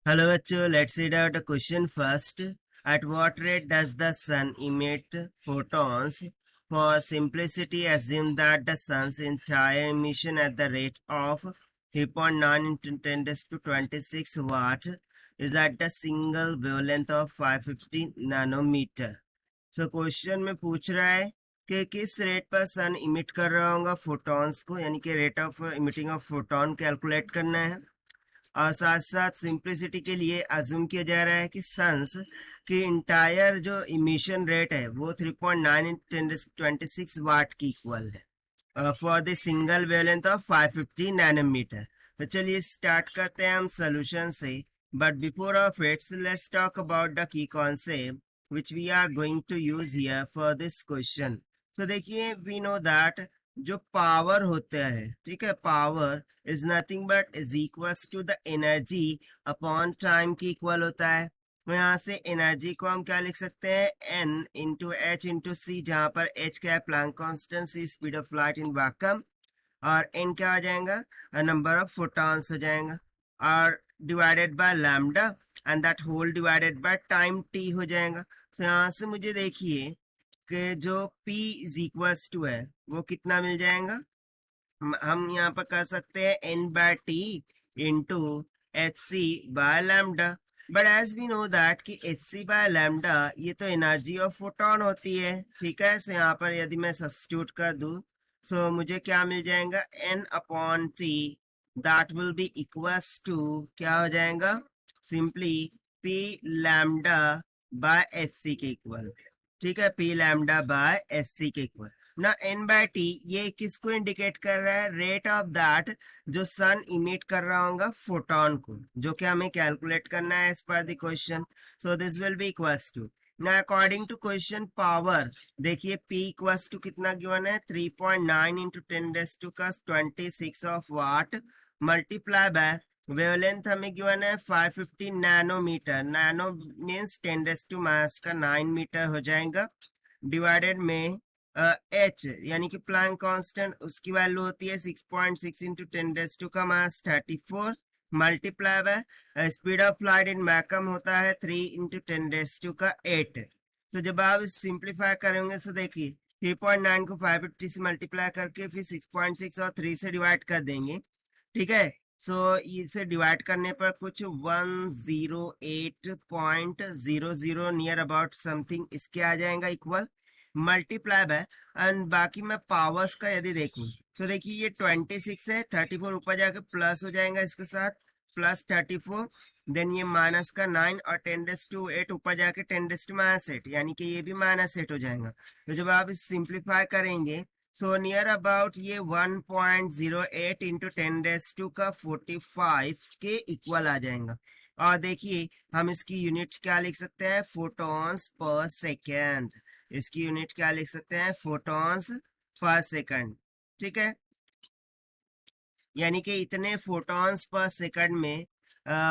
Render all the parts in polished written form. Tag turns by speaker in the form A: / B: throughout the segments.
A: Hello बच्चों, let's read out the question first. At what rate does the sun emit photons? For simplicity, assume that the sun's entire emission at the rate of 3.9 into 10 raised to 26 watt is at the single wavelength of 550 nanometer. So question में पूछ रहा है कि किस rate पर सन emit कर रहा होगा फोटॉन्स को, यानी कि rate of emitting of photon calculate करना है। और साथ साथ सिंप्लिसिटी के लिए अज्यूम किया जा रहा है कि सन्स की इंटायर जो इमिशन रेट है वो 3.9 × 10⁻26 वाट की इक्वल है for the single wavelength of 550 nanometre. तो चलिए स्टार्ट करते हैं हम सोल्यूशन से, but before of its let's talk about the key concept which we are going to use here for this question. So देखिए, we know that जो power होता है, ठीक है, power is nothing but is equals to the energy upon time की equal होता है। तो यहाँ से एनर्जी को हम क्या लिख सकते हैं, N into H into C, जहाँ पर एच क्या है, Planck constant, C speed of light in vacuum, और एन क्या हो जाएगा, नंबर ऑफ फोटॉन्स हो जाएगा, और divided by lambda and that whole divided by time T हो जाएगा। तो यहाँ से मुझे देखिए कि जो P इज इक्वल्स टू है वो कितना मिल जाएगा, हम यहाँ पर कर सकते हैं N/T into H C by lambda. But as we know that कि एच सी बाय लैम्डा ये तो एनर्जी ऑफ फोटॉन होती है, ठीक है। सो यहाँ पर यदि मैं सब्स्टिट्यूट कर दूं, सो मुझे क्या मिल जाएगा, N/T that will be equals to क्या हो जाएगा, simply P lambda by H C के इक्वल, ठीक है, P lambda by H C के इक्वल ना। N/T ये किसको इंडिकेट कर रहा है, रेट ऑफ दैट जो सन इमिट कर रहा होगा फोटोन को, जो कि हमें कैलकुलेट करना है as per the question. So this will be equals to, ना अकॉर्डिंग टू क्वेश्चन पावर देखिए P इक्वल्स टू कितना गिवन है, 3.9 into 10⁻26 of watt multiply by wavelength हमें गिवन है 550 नैनोमीटर, नैनो मीन्स 10⁻⁹ मीटर हो जाएगा, डिवाइडेड में एच यानी कि प्लैंक कांस्टेंट उसकी वैल्यू होती है 6.6 into 10⁻34 multiply by speed of light in vacuum होता है 3 इंटू 10⁸। तो जब आप सिंप्लीफाई करेंगे तो देखिए 3.9 को 550 से मल्टीप्लाई करके फिर 6.6 और 3 से डिवाइड कर देंगे, ठीक है। सो इसे डिवाइड करने पर कुछ 108.00 नियर अबाउट समथिंग इसके आ जाएगा इक्वल, मल्टीप्लाई बाय, एंड बाकी मैं पावर्स का यदि देखूं तो देखिए ये 26 है, 34 ऊपर जाके प्लस हो जाएगा इसके साथ, प्लस 34, देन ये माइनस का 9 और 10⁸ ऊपर जाके 10⁻⁸, यानी कि ये भी -8 हो जाएगा। तो जब आप सिंप्लीफाई करेंगे सो नियर अबाउट ये 1.08 इंटू 10⁻45 के इक्वल आ जाएगा। और देखिए हम इसकी यूनिट क्या लिख सकते हैं, फोटॉन्स पर सेकेंड, इसकी यूनिट क्या लिख सकते हैं, फोटॉन्स पर सेकंड, ठीक है। यानी कि इतने फोटॉन्स पर सेकंड में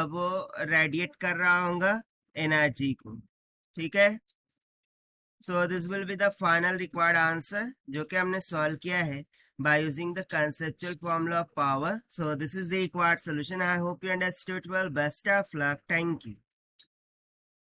A: वो रेडिएट कर रहा होगा एनर्जी को, ठीक है। सो this will be the final required answer जो कि हमने सॉल्व किया है by using the conceptual formula of power. So this is the required solution. I hope you understood well. Best of luck. Thank you.